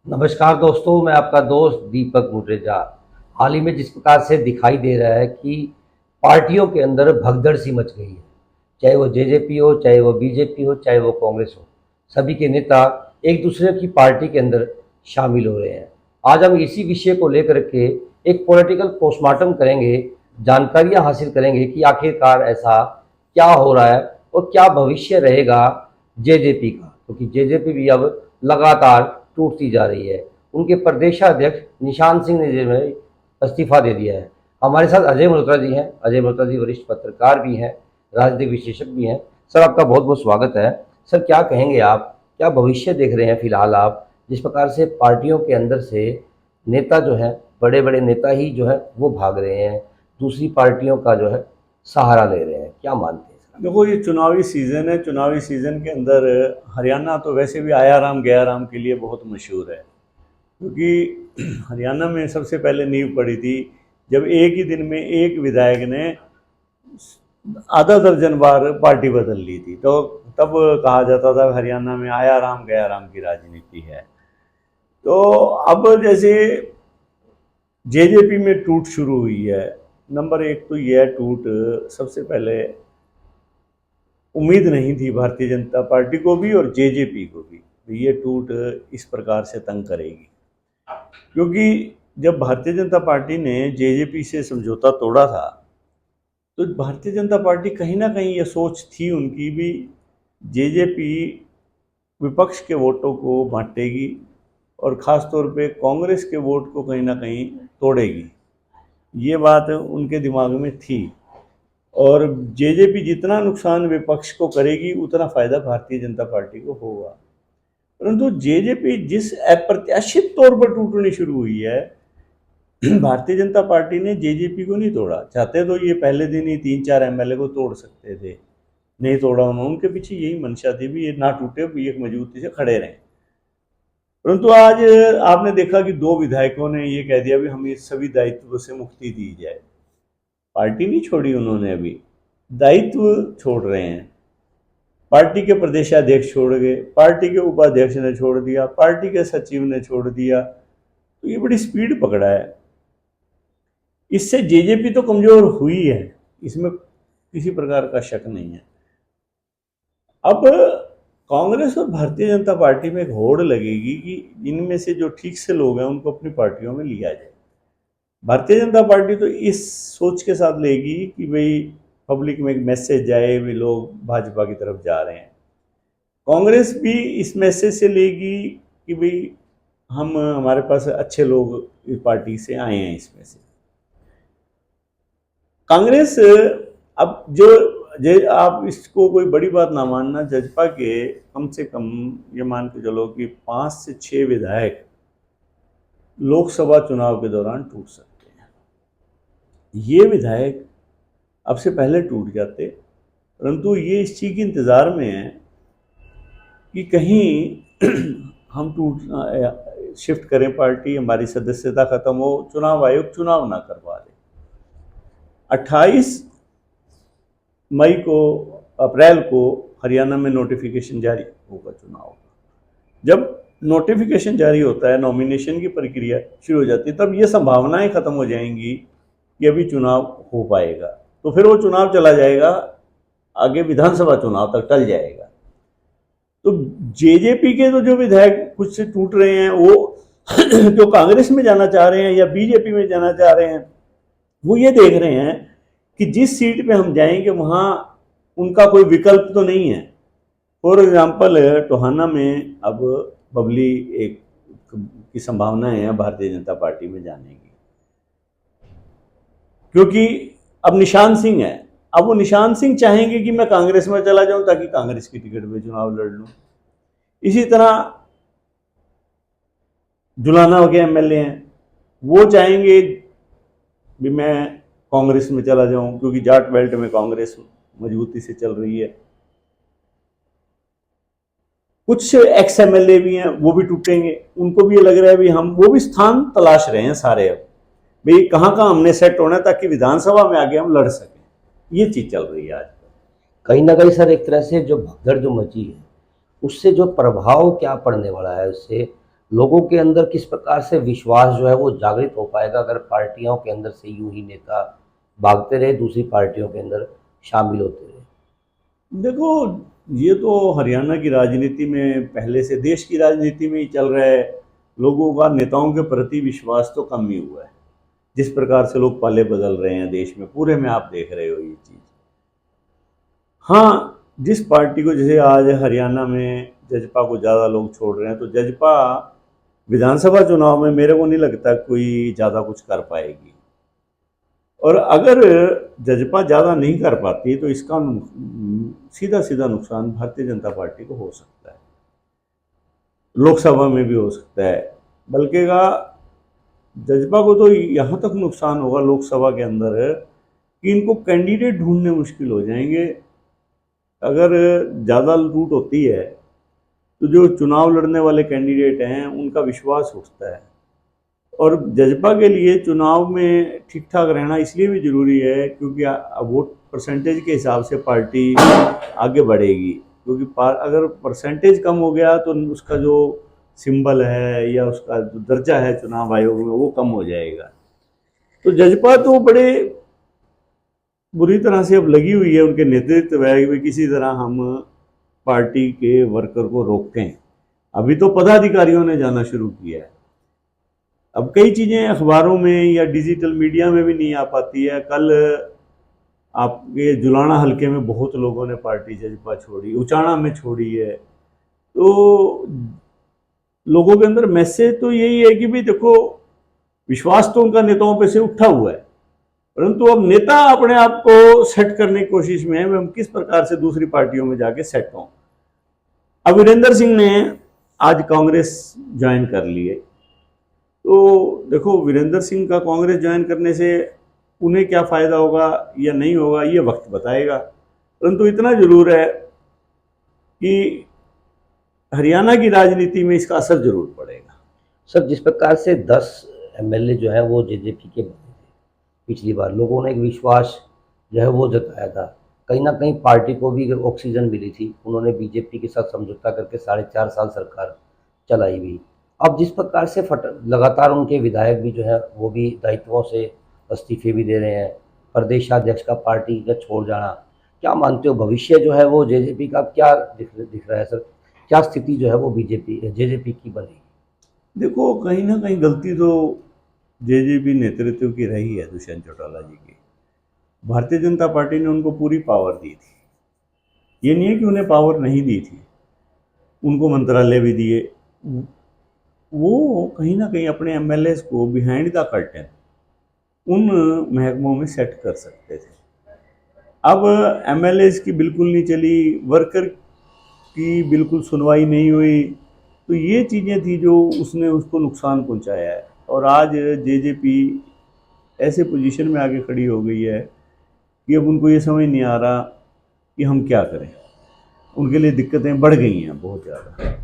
नमस्कार दोस्तों, मैं आपका दोस्त दीपक मुटरेजा। हाल ही में जिस प्रकार से दिखाई दे रहा है कि पार्टियों के अंदर भगदड़ सी मच गई है, चाहे वो जेजेपी हो, चाहे वो बीजेपी हो, चाहे वो कांग्रेस हो, सभी के नेता एक दूसरे की पार्टी के अंदर शामिल हो रहे हैं। आज हम इसी विषय को लेकर के एक पॉलिटिकल पोस्टमार्टम करेंगे, जानकारियां हासिल करेंगे कि आखिरकार ऐसा क्या हो रहा है और क्या भविष्य रहेगा जेजेपी का, क्योंकि जेजेपी भी अब लगातार टूटती जा रही है। उनके प्रदेशाध्यक्ष निशांत सिंह ने जो है इस्तीफा दे दिया है। हमारे साथ अजय मल्होत्रा जी हैं। अजय मल्होत्रा जी वरिष्ठ पत्रकार भी हैं, राजनीतिक विशेषज्ञ भी हैं। सर, आपका बहुत बहुत स्वागत है। सर, क्या कहेंगे आप, क्या भविष्य देख रहे हैं फिलहाल आप, जिस प्रकार से पार्टियों के अंदर से नेता जो है, बड़े बड़े नेता ही जो है वो भाग रहे हैं, दूसरी पार्टियों का जो है सहारा ले रहे हैं, क्या मानते हैं सर? देखो, ये चुनावी सीज़न है। चुनावी सीज़न के अंदर हरियाणा तो वैसे भी आया राम गया राम के लिए बहुत मशहूर है, क्योंकि हरियाणा में सबसे पहले नींव पड़ी थी जब एक ही दिन में एक विधायक ने आधा दर्जन बार पार्टी बदल ली थी। तो तब कहा जाता था हरियाणा में आया राम गया राम की राजनीति है। तो अब जैसे जेजेपी में टूट शुरू हुई है। नंबर एक तो यह टूट सबसे पहले उम्मीद नहीं थी भारतीय जनता पार्टी को भी और जेजेपी को भी ये टूट इस प्रकार से तंग करेगी, क्योंकि जब भारतीय जनता पार्टी ने जेजेपी से समझौता तोड़ा था तो भारतीय जनता पार्टी कहीं ना कहीं ये सोच थी उनकी भी, जेजेपी विपक्ष के वोटों को बांटेगी और ख़ास तौर पे कांग्रेस के वोट को कहीं ना कहीं तोड़ेगी। ये बात उनके दिमाग में थी और जेजेपी जितना नुकसान विपक्ष को करेगी उतना फायदा भारतीय जनता पार्टी को होगा। परंतु जेजेपी जिस अप्रत्याशित तौर पर टूटनी शुरू हुई है, भारतीय जनता पार्टी ने जेजेपी को नहीं तोड़ा। चाहते तो ये पहले दिन ही 3-4 एमएलए को तोड़ सकते थे, नहीं तोड़ा उन्होंने। उनके पीछे यही मंशा थी भी ये ना टूटे, भी एक मजबूती से खड़े रहें। परंतु आज आपने देखा कि 2 विधायकों ने ये कह दिया भी हमें सभी दायित्व से मुक्ति दी जाए। पार्टी नहीं छोड़ी उन्होंने, अभी दायित्व छोड़ रहे हैं। पार्टी के प्रदेशाध्यक्ष छोड़ गए, पार्टी के उपाध्यक्ष ने छोड़ दिया, पार्टी के सचिव ने छोड़ दिया। तो ये बड़ी स्पीड पकड़ा है। इससे जेजेपी तो कमजोर हुई है, इसमें किसी प्रकार का शक नहीं है। अब कांग्रेस और भारतीय जनता पार्टी में एक होड़ लगेगी कि इनमें से जो ठीक से लोग हैं उनको अपनी पार्टियों में लिया जाए। भारतीय जनता पार्टी तो इस सोच के साथ लेगी कि भाई पब्लिक में एक मैसेज जाए भी लोग भाजपा की तरफ जा रहे हैं। कांग्रेस भी इस मैसेज से लेगी कि भाई हमारे पास अच्छे लोग इस पार्टी से आए हैं। इसमें से कांग्रेस अब जो आप इसको कोई बड़ी बात ना मानना, जजपा के कम से कम ये मान के चलो कि 5 से 6 विधायक लोकसभा चुनाव के दौरान टूट सकते हैं। ये विधायक अब से पहले टूट जाते, परंतु ये इस चीज़ के इंतज़ार में है कि कहीं हम शिफ्ट करें पार्टी, हमारी सदस्यता खत्म हो, चुनाव आयोग चुनाव ना करवा दे। 28 मई को, अप्रैल को हरियाणा में नोटिफिकेशन जारी होगा चुनाव का। जब नोटिफिकेशन जारी होता है, नॉमिनेशन की प्रक्रिया शुरू हो जाती है, तब ये संभावनाएं खत्म हो जाएंगी कि अभी चुनाव हो पाएगा। तो फिर वो चुनाव चला जाएगा, आगे विधानसभा चुनाव तक टल जाएगा। तो जेजेपी के तो जो विधायक कुछ से टूट रहे हैं, वो जो कांग्रेस में जाना चाह रहे हैं या बीजेपी में जाना चाह रहे हैं, वो ये देख रहे हैं कि जिस सीट पे हम जाएंगे वहाँ उनका कोई विकल्प तो नहीं है। फॉर एग्जाम्पल, टोहाना में अब बबली एक की संभावना है भारतीय जनता पार्टी में जाने की, क्योंकि अब निशांत सिंह है। अब वो निशांत सिंह चाहेंगे कि मैं कांग्रेस में चला जाऊं ताकि कांग्रेस की टिकट पे चुनाव लड़ लूं। इसी तरह जुलाना के एमएलए हैं, वो चाहेंगे भी मैं कांग्रेस में चला जाऊं, क्योंकि जाट बेल्ट में कांग्रेस मजबूती से चल रही है। कुछ एक्स एमएलए भी हैं, वो भी टूटेंगे। उनको भी ये लग रहा है भी वो भी स्थान तलाश रहे हैं सारे, अब भाई कहाँ कहाँ हमने सेट होना है ताकि विधानसभा में आगे हम लड़ सकें। ये चीज चल रही है आज। कहीं ना कहीं सर, एक तरह से जो भगदड़ जो मची है उससे जो प्रभाव क्या पड़ने वाला है, उससे लोगों के अंदर किस प्रकार से विश्वास जो है वो जागृत हो पाएगा अगर पार्टियों के अंदर से यूं ही नेता भागते रहे, दूसरी पार्टियों के अंदर शामिल होते रहे? देखो, ये तो हरियाणा की राजनीति में पहले से, देश की राजनीति में ही चल रहा है। लोगों का नेताओं के प्रति विश्वास तो कम ही हुआ है। जिस प्रकार से लोग पाले बदल रहे हैं देश में, पूरे में आप देख रहे हो ये चीज़। हाँ, जिस पार्टी को, जैसे आज हरियाणा में जजपा को ज़्यादा लोग छोड़ रहे हैं, तो जजपा विधानसभा चुनाव में मेरे को नहीं लगता कोई ज़्यादा कुछ कर पाएगी। और अगर जजपा ज़्यादा नहीं कर पाती तो इसका सीधा सीधा नुकसान भारतीय जनता पार्टी को हो सकता है, लोकसभा में भी हो सकता है। बल्कि का जजपा को तो यहाँ तक नुकसान होगा लोकसभा के अंदर कि इनको कैंडिडेट ढूंढने मुश्किल हो जाएंगे। अगर ज़्यादा लूट होती है तो जो चुनाव लड़ने वाले कैंडिडेट हैं उनका विश्वास उठता है। और जजपा के लिए चुनाव में ठीक ठाक रहना इसलिए भी ज़रूरी है क्योंकि वोट परसेंटेज के हिसाब से पार्टी आगे बढ़ेगी। क्योंकि अगर परसेंटेज कम हो गया तो उसका जो सिंबल है या उसका जो दर्जा है चुनाव आयोग में वो कम हो जाएगा। तो जजपा तो बड़े बुरी तरह से अब लगी हुई है, उनके नेतृत्व है कि किसी तरह हम पार्टी के वर्कर को रोकें। अभी तो पदाधिकारियों ने जाना शुरू किया है। अब कई चीज़ें अखबारों में या डिजिटल मीडिया में भी नहीं आ पाती है। कल आपके जुलाना हलके में बहुत लोगों ने पार्टी जजपा छोड़ी, उचाना में छोड़ी है। तो लोगों के अंदर मैसेज तो यही है कि भाई देखो, विश्वास तो उनका नेताओं पे से उठा हुआ है, परंतु अब नेता अपने आप को सेट करने की कोशिश में है, हम किस प्रकार से दूसरी पार्टियों में जाके सेट हों। अब वीरेंद्र सिंह ने आज कांग्रेस ज्वाइन कर ली है। तो देखो, वीरेंद्र सिंह का कांग्रेस ज्वाइन करने से उन्हें क्या फ़ायदा होगा या नहीं होगा ये वक्त बताएगा। परंतु इतना जरूर है कि हरियाणा की राजनीति में इसका असर जरूर पड़ेगा। सर, जिस प्रकार से 10 एमएलए जो है वो जेजेपी के बने थे पिछली बार, लोगों ने एक विश्वास जो है वो जताया था। कहीं ना कहीं पार्टी को भी ऑक्सीजन मिली थी, उन्होंने बीजेपी के साथ समझौता करके 4.5 साल सरकार चलाई भी। अब जिस प्रकार से लगातार उनके विधायक भी जो है वो भी दायित्वों से इस्तीफे भी दे रहे हैं, प्रदेशाध्यक्ष का पार्टी का छोड़ जाना, क्या मानते हो भविष्य जो है वो जेजेपी का क्या दिख रहा है सर? क्या स्थिति जो है वो बीजेपी जेजेपी की बनेगी? देखो, कहीं ना कहीं गलती तो जेजेपी नेतृत्व की रही है, दुष्यंत चौटाला जी की। भारतीय जनता पार्टी ने उनको पूरी पावर दी थी। ये नहीं है कि उन्हें पावर नहीं दी थी, उनको मंत्रालय भी दिए। वो कहीं ना कहीं अपने एमएलए को बिहाइंड द कर्टेन उन महकमों में सेट कर सकते थे। अब एमएलए की बिल्कुल नहीं चली, वर्कर की बिल्कुल सुनवाई नहीं हुई, तो ये चीज़ें थी जो उसने उसको नुकसान पहुंचाया है। और आज जेजेपी ऐसे पोजीशन में आके खड़ी हो गई है कि अब उनको ये समझ नहीं आ रहा कि हम क्या करें। उनके लिए दिक्कतें बढ़ गई हैं बहुत ज़्यादा।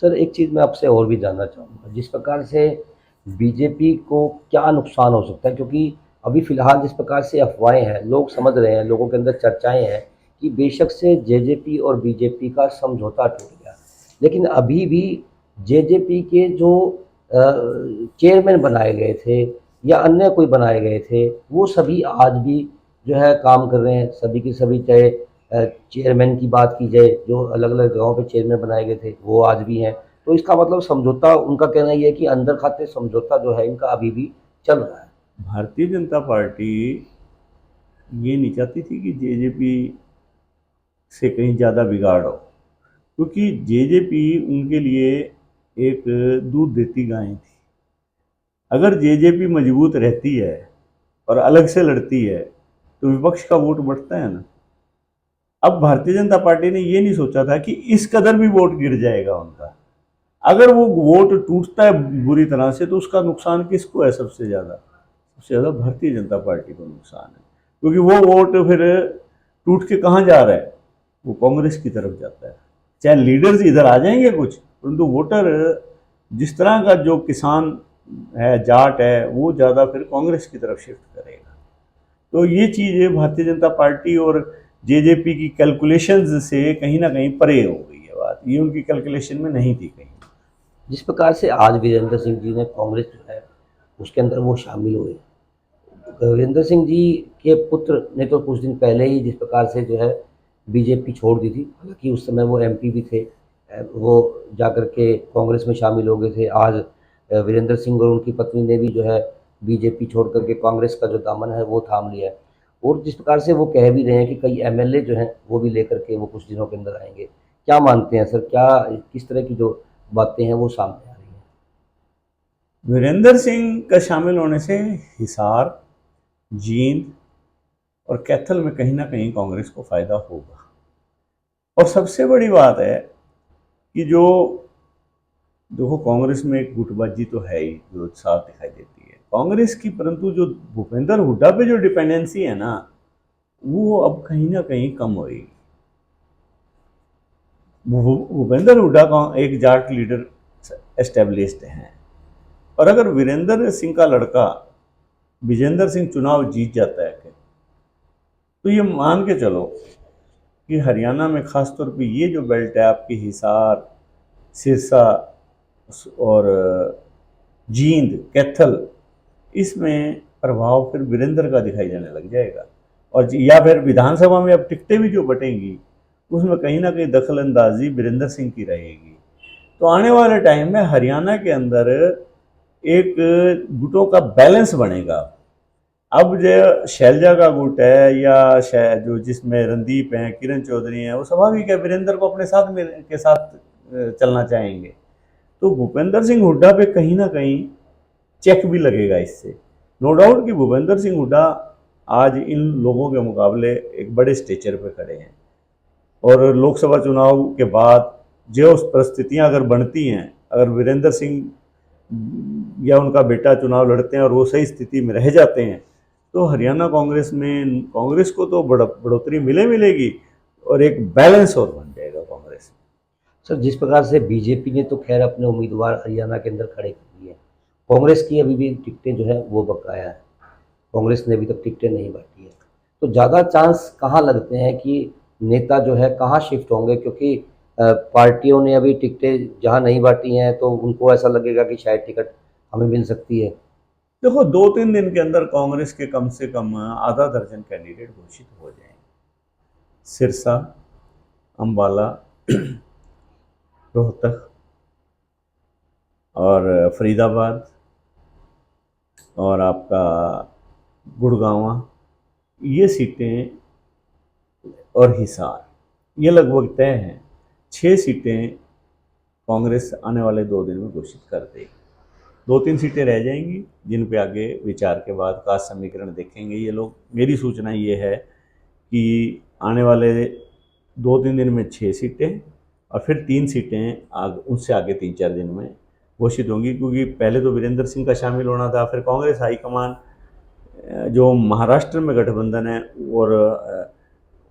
सर, एक चीज़ मैं आपसे और भी जानना चाहूँगा, जिस प्रकार से बीजेपी को क्या नुकसान हो सकता है, क्योंकि अभी फ़िलहाल जिस प्रकार से अफवाहें हैं, लोग समझ रहे हैं, लोगों के अंदर चर्चाएं हैं कि बेशक से जेजेपी और बीजेपी का समझौता टूट गया, लेकिन अभी भी जेजेपी के जो चेयरमैन बनाए गए थे या अन्य कोई बनाए गए थे, वो सभी आज भी जो है काम कर रहे हैं, सभी की सभी। चाहे चेयरमैन की बात की जाए, जो अलग अलग जगहों पे चेयरमैन बनाए गए थे वो आज भी हैं। तो इसका मतलब समझौता, उनका कहना ये है कि अंदर खाते समझौता जो है इनका अभी भी चल रहा है। भारतीय जनता पार्टी ये नहीं चाहती थी कि जेजेपी से कहीं ज़्यादा बिगाड़ हो, क्योंकि जेजेपी उनके लिए एक दूध देती गाय थी। अगर जेजेपी मजबूत रहती है और अलग से लड़ती है तो विपक्ष का वोट बढ़ता है ना। अब भारतीय जनता पार्टी ने ये नहीं सोचा था कि इस कदर भी वोट गिर जाएगा उनका। अगर वो वोट टूटता है बुरी तरह से तो उसका नुकसान किसको है? सबसे ज़्यादा भारतीय जनता पार्टी को नुकसान है, क्योंकि वो वोट फिर टूट के कहाँ जा रहा है? वो कांग्रेस की तरफ जाता है। चाहे लीडर्स इधर आ जाएंगे कुछ, परंतु वोटर जिस तरह का जो किसान है, जाट है, वो ज़्यादा फिर कांग्रेस की तरफ शिफ्ट करेगा। तो ये चीज़ भारतीय जनता पार्टी और जेजेपी की कैलकुलेशंस से कहीं ना कहीं परे हो गई है बात। ये उनकी कैलकुलेशन में नहीं थी कहीं। जिस प्रकार से आज वीरेंद्र सिंह जी ने कांग्रेस जो है उसके अंदर वो शामिल हुए, वीरेंद्र सिंह जी के पुत्र ने तो कुछ दिन पहले ही जिस प्रकार से जो है बीजेपी छोड़ दी थी, हालांकि उस समय वो एमपी भी थे, वो जाकर के कांग्रेस में शामिल हो गए थे। आज वीरेंद्र सिंह और उनकी पत्नी ने भी जो है बीजेपी छोड़ करके कांग्रेस का जो दामन है वो थाम लिया है। और जिस प्रकार से वो कह भी रहे हैं कि कई एमएलए जो हैं वो भी लेकर के वो कुछ दिनों के अंदर आएंगे। क्या मानते हैं सर, क्या किस तरह की जो बातें हैं वो सामने आ रही हैं? वीरेंद्र सिंह का शामिल होने से हिसार, जींद और कैथल में कहीं ना कहीं कांग्रेस को फायदा होगा। और सबसे बड़ी बात है कि जो देखो, कांग्रेस में एक गुटबाजी तो है ही जो साफ दिखाई देती है कांग्रेस की, परंतु जो भूपेंद्र हुड्डा पे जो डिपेंडेंसी है ना, वो अब कहीं ना कहीं कम होगी। भूपेंद्र हुड्डा का एक जाट लीडर एस्टेब्लिश्ड हैं, और अगर वीरेंद्र सिंह का लड़का विजेंद्र सिंह चुनाव जीत जाता है तो ये मान के चलो कि हरियाणा में खासतौर पे ये जो बेल्ट है आपकी, हिसार, सिरसा और जींद, कैथल, इसमें प्रभाव फिर वीरेंद्र का दिखाई देने लग जाएगा। और या फिर विधानसभा में अब टिकटें भी जो बटेंगी उसमें कहीं ना कहीं दखल अंदाजी वीरेंद्र सिंह की रहेगी। तो आने वाले टाइम में हरियाणा के अंदर एक गुटों का बैलेंस बनेगा। अब जो शैलजा का गुट है या जो जिसमें रणदीप हैं, किरण चौधरी हैं, वो स्वाभाविक है वीरेंद्र को अपने साथ में के साथ चलना चाहेंगे। तो भूपेंद्र सिंह हुड्डा पे कहीं ना कहीं चेक भी लगेगा इससे। नो डाउट कि भूपेंद्र सिंह हुड्डा आज इन लोगों के मुकाबले एक बड़े स्टेचर पे खड़े हैं, और लोकसभा चुनाव के बाद जो परिस्थितियां अगर बनती हैं, अगर वीरेंद्र सिंह या उनका बेटा चुनाव लड़ते हैं और वो सही स्थिति में रह जाते हैं, तो हरियाणा कांग्रेस में कांग्रेस को तो बढ़ोतरी मिलेगी और एक बैलेंस और बन जाएगा कांग्रेस। सर, जिस प्रकार से बीजेपी ने तो खैर अपने उम्मीदवार हरियाणा के अंदर खड़े कर दिए, कांग्रेस की अभी भी टिकटें जो है वो बकाया है, कांग्रेस ने अभी तक टिकटें नहीं बांटी है। तो ज़्यादा चांस कहाँ लगते हैं कि नेता जो है कहाँ शिफ्ट होंगे? क्योंकि पार्टियों ने अभी टिकटें जहाँ नहीं बांटी हैं तो उनको ऐसा लगेगा कि शायद टिकट हमें मिल सकती है। देखो, 2-3 दिन के अंदर कांग्रेस के कम से कम आधा दर्जन कैंडिडेट घोषित हो जाएंगे। सिरसा, अंबाला, रोहतक और फरीदाबाद और आपका गुड़गांव, ये सीटें और हिसार, ये लगभग तय हैं। 6 सीटें कांग्रेस आने वाले 2 दिन में घोषित कर देगी। 2-3 सीटें रह जाएंगी जिन पे आगे विचार के बाद का समीकरण देखेंगे ये लोग। मेरी सूचना ये है कि आने वाले 2-3 दिन में 6 सीटें और फिर 3 सीटें उनसे आगे 3-4 दिन में घोषित होंगी, क्योंकि पहले तो वीरेंद्र सिंह का शामिल होना था, फिर कांग्रेस हाईकमान जो महाराष्ट्र में गठबंधन है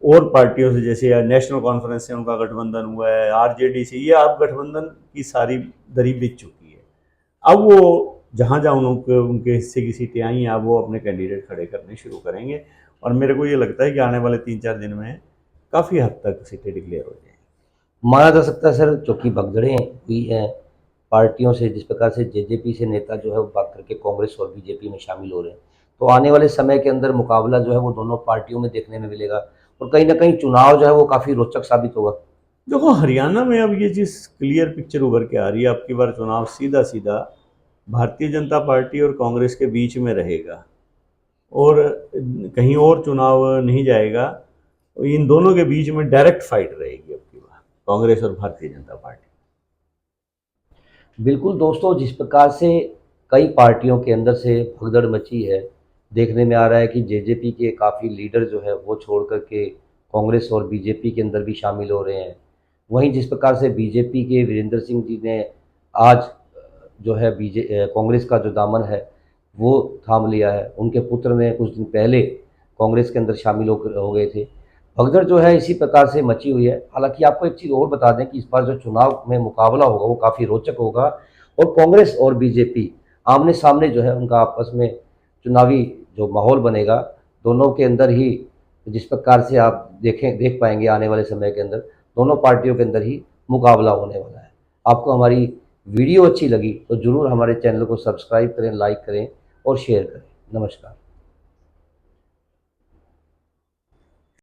और पार्टियों से, जैसे नेशनल कॉन्फ्रेंस से उनका गठबंधन हुआ है, आरजेडी से, ये अब गठबंधन की सारी दरी बीत चुकी है। अब वो जहाँ जहाँ उनके हिस्से की सीटें आई हैं, अब वो अपने कैंडिडेट खड़े करने शुरू करेंगे, और मेरे को ये लगता है कि आने वाले 3-4 दिन में काफ़ी हद तक सीटें डिक्लेयर हो जाएंगी। माना जा सकता है सर, क्योंकि भगदड़ें हुई हैं पार्टियों से, जिस प्रकार से जेजेपी से नेता जो है वो भाग करके कांग्रेस और बीजेपी में शामिल हो रहे हैं, तो आने वाले समय के अंदर मुकाबला जो है वो दोनों पार्टियों में देखने में मिलेगा और कहीं ना कहीं चुनाव जो है वो काफ़ी रोचक साबित होगा। देखो, हरियाणा में अब ये चीज़ क्लियर पिक्चर उभर के आ रही है। अब की बार चुनाव सीधा सीधा भारतीय जनता पार्टी और कांग्रेस के बीच में रहेगा और कहीं और चुनाव नहीं जाएगा। इन दोनों के बीच में डायरेक्ट फाइट रहेगी अब की बार, कांग्रेस और भारतीय जनता पार्टी। बिल्कुल दोस्तों, जिस प्रकार से कई पार्टियों के अंदर से भगदड़ मची है, देखने में आ रहा है कि जेजेपी के काफ़ी लीडर जो है वो छोड़ करके कांग्रेस और बीजेपी के अंदर भी शामिल हो रहे हैं। वहीं जिस प्रकार से बीजेपी के वीरेंद्र सिंह जी ने आज जो है कांग्रेस का जो दामन है वो थाम लिया है, उनके पुत्र ने कुछ दिन पहले कांग्रेस के अंदर शामिल हो गए थे। भगदड़ जो है इसी प्रकार से मची हुई है। हालांकि आपको एक चीज़ और बता दें कि इस बार जो चुनाव में मुकाबला होगा वो काफ़ी रोचक होगा और कांग्रेस और बीजेपी आमने सामने जो है उनका आपस में चुनावी जो माहौल बनेगा, दोनों के अंदर ही जिस प्रकार से आप देख पाएंगे आने वाले समय के अंदर दोनों पार्टियों के अंदर ही मुकाबला होने वाला है। आपको हमारी वीडियो अच्छी लगी तो ज़रूर हमारे चैनल को सब्सक्राइब करें, लाइक करें और शेयर करें। नमस्कार।